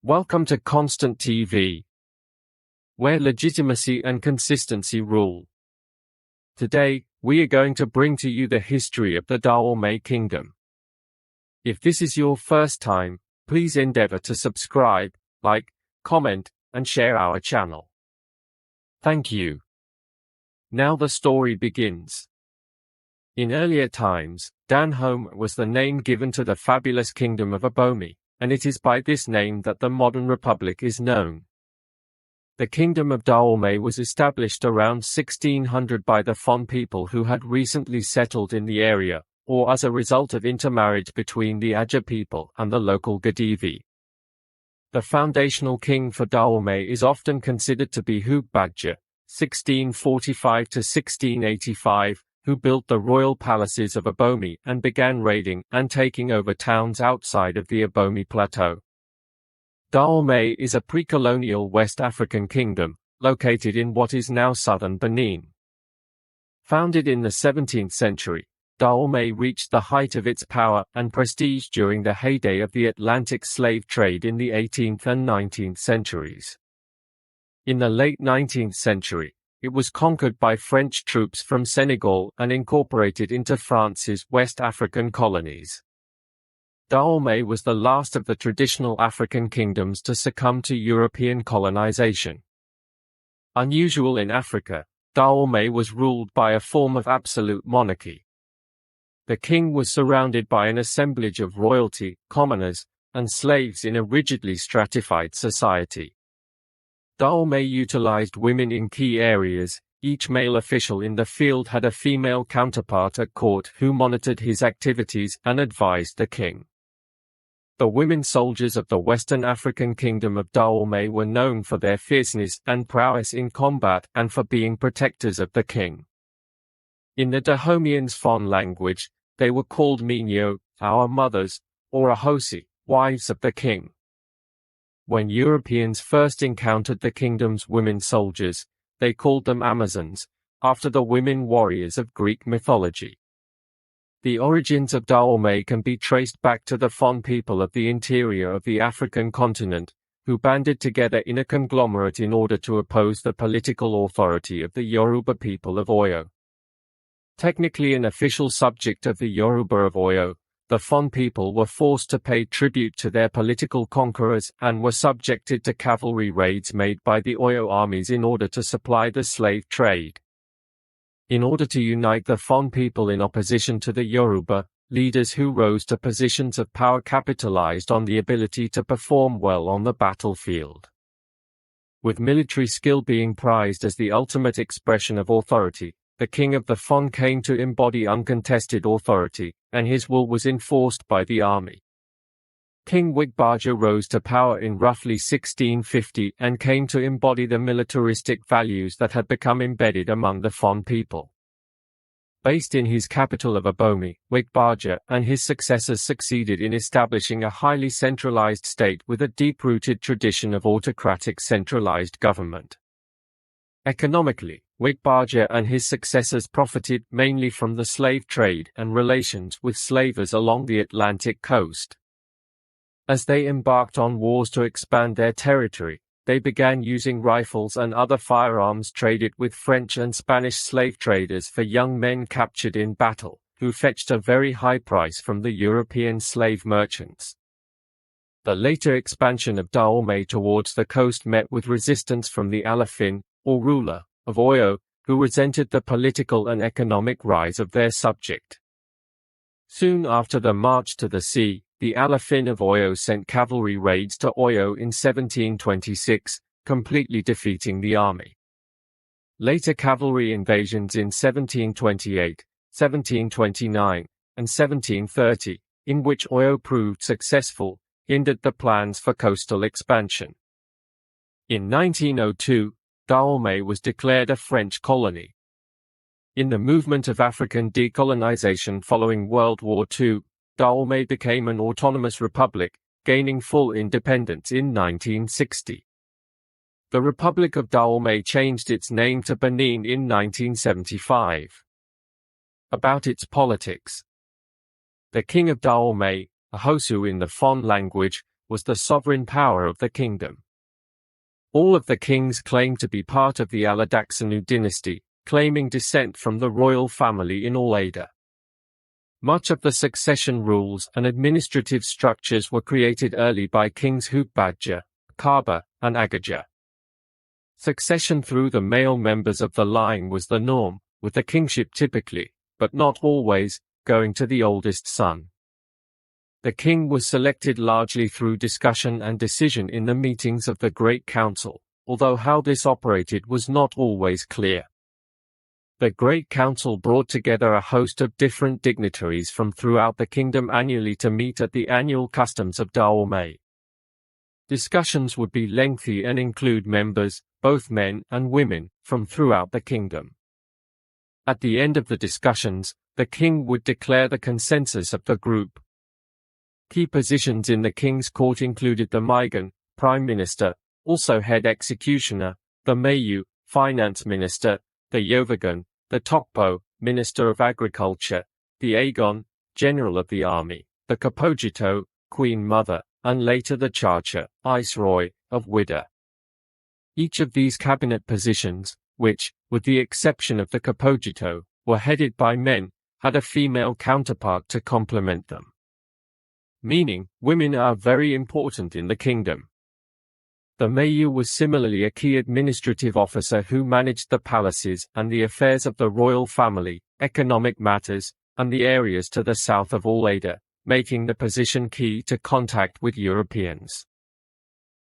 Welcome to Constant TV, where legitimacy and consistency rule. Today, we are going to bring to you the history of the Dahomey Kingdom. If this is your first time, please endeavor to subscribe, like, comment, and share our channel. Thank you. Now the story begins. In earlier times, Dahomey was the name given to the fabulous kingdom of Dahomey, and it is by this name that the modern republic is known. The kingdom of Dahomey was established around 1600 by the Fon people who had recently settled in the area, or as a result of intermarriage between the Aja people and the local Gadivi. The foundational king for Dahomey is often considered to be Hubadja, 1645 to 1685, who built the royal palaces of Dahomey and began raiding and taking over towns outside of the Dahomey Plateau. Dahomey is a pre-colonial West African kingdom, located in what is now southern Benin. Founded in the 17th century, Dahomey reached the height of its power and prestige during the heyday of the Atlantic slave trade in the 18th and 19th centuries. In the late 19th century, it was conquered by French troops from Senegal and incorporated into France's West African colonies. Dahomey was the last of the traditional African kingdoms to succumb to European colonization. Unusual in Africa, Dahomey was ruled by a form of absolute monarchy. The king was surrounded by an assemblage of royalty, commoners, and slaves in a rigidly stratified society. Dahomey utilized women in key areas. Each male official in the field had a female counterpart at court who monitored his activities and advised the king. The women soldiers of the Western African kingdom of Dahomey were known for their fierceness and prowess in combat and for being protectors of the king. In the Dahomeans' Fon language, they were called Minyo, our mothers, or Ahosi, wives of the king. When Europeans first encountered the kingdom's women soldiers, they called them Amazons, after the women warriors of Greek mythology. The origins of Dahomey can be traced back to the Fon people of the interior of the African continent, who banded together in a conglomerate in order to oppose the political authority of the Yoruba people of Oyo. Technically an official subject of the Yoruba of Oyo, the Fon people were forced to pay tribute to their political conquerors and were subjected to cavalry raids made by the Oyo armies in order to supply the slave trade. In order to unite the Fon people in opposition to the Yoruba, leaders who rose to positions of power capitalized on the ability to perform well on the battlefield. With military skill being prized as the ultimate expression of authority, the king of the Fon came to embody uncontested authority, and his will was enforced by the army. King Wigbaja rose to power in roughly 1650 and came to embody the militaristic values that had become embedded among the Fon people. Based in his capital of Dahomey, Wigbaja and his successors succeeded in establishing a highly centralized state with a deep-rooted tradition of autocratic centralized government. Economically, Wigbaja and his successors profited mainly from the slave trade and relations with slavers along the Atlantic coast. As they embarked on wars to expand their territory, they began using rifles and other firearms traded with French and Spanish slave traders for young men captured in battle, who fetched a very high price from the European slave merchants. The later expansion of Dahomey towards the coast met with resistance from the Alafin, or ruler, of Oyo, who resented the political and economic rise of their subject. Soon after the march to the sea, the Alafin of Oyo sent cavalry raids to Oyo in 1726, completely defeating the army. Later cavalry invasions in 1728, 1729, and 1730, in which Oyo proved successful, hindered the plans for coastal expansion. In 1902, Dahomey was declared a French colony. In the movement of African decolonization following World War II, Dahomey became an autonomous republic, gaining full independence in 1960. The Republic of Dahomey changed its name to Benin in 1975. About its politics. The king of Dahomey, Ahosu in the Fon language, was the sovereign power of the kingdom. All of the kings claimed to be part of the Aladaksanu dynasty, claiming descent from the royal family in Olaida. Much of the succession rules and administrative structures were created early by kings Hukbadja, Kaba, and Agaja. Succession through the male members of the line was the norm, with the kingship typically, but not always, going to the oldest son. The king was selected largely through discussion and decision in the meetings of the Great Council, although how this operated was not always clear. The Great Council brought together a host of different dignitaries from throughout the kingdom annually to meet at the annual customs of Dahomey. Discussions would be lengthy and include members, both men and women, from throughout the kingdom. At the end of the discussions, the king would declare the consensus of the group. Key positions in the king's court included the Maigan, prime minister, also head executioner, the Mayu, finance minister, the Yovagan, the Tokpo, minister of agriculture, the Agon, general of the army, the Kapojito, queen mother, and later the Chacha, viceroy, of Wida. Each of these cabinet positions, which, with the exception of the Kapojito, were headed by men, had a female counterpart to complement them. Meaning, women are very important in the kingdom. The Mayu was similarly a key administrative officer who managed the palaces and the affairs of the royal family, economic matters, and the areas to the south of Olaida, making the position key to contact with Europeans.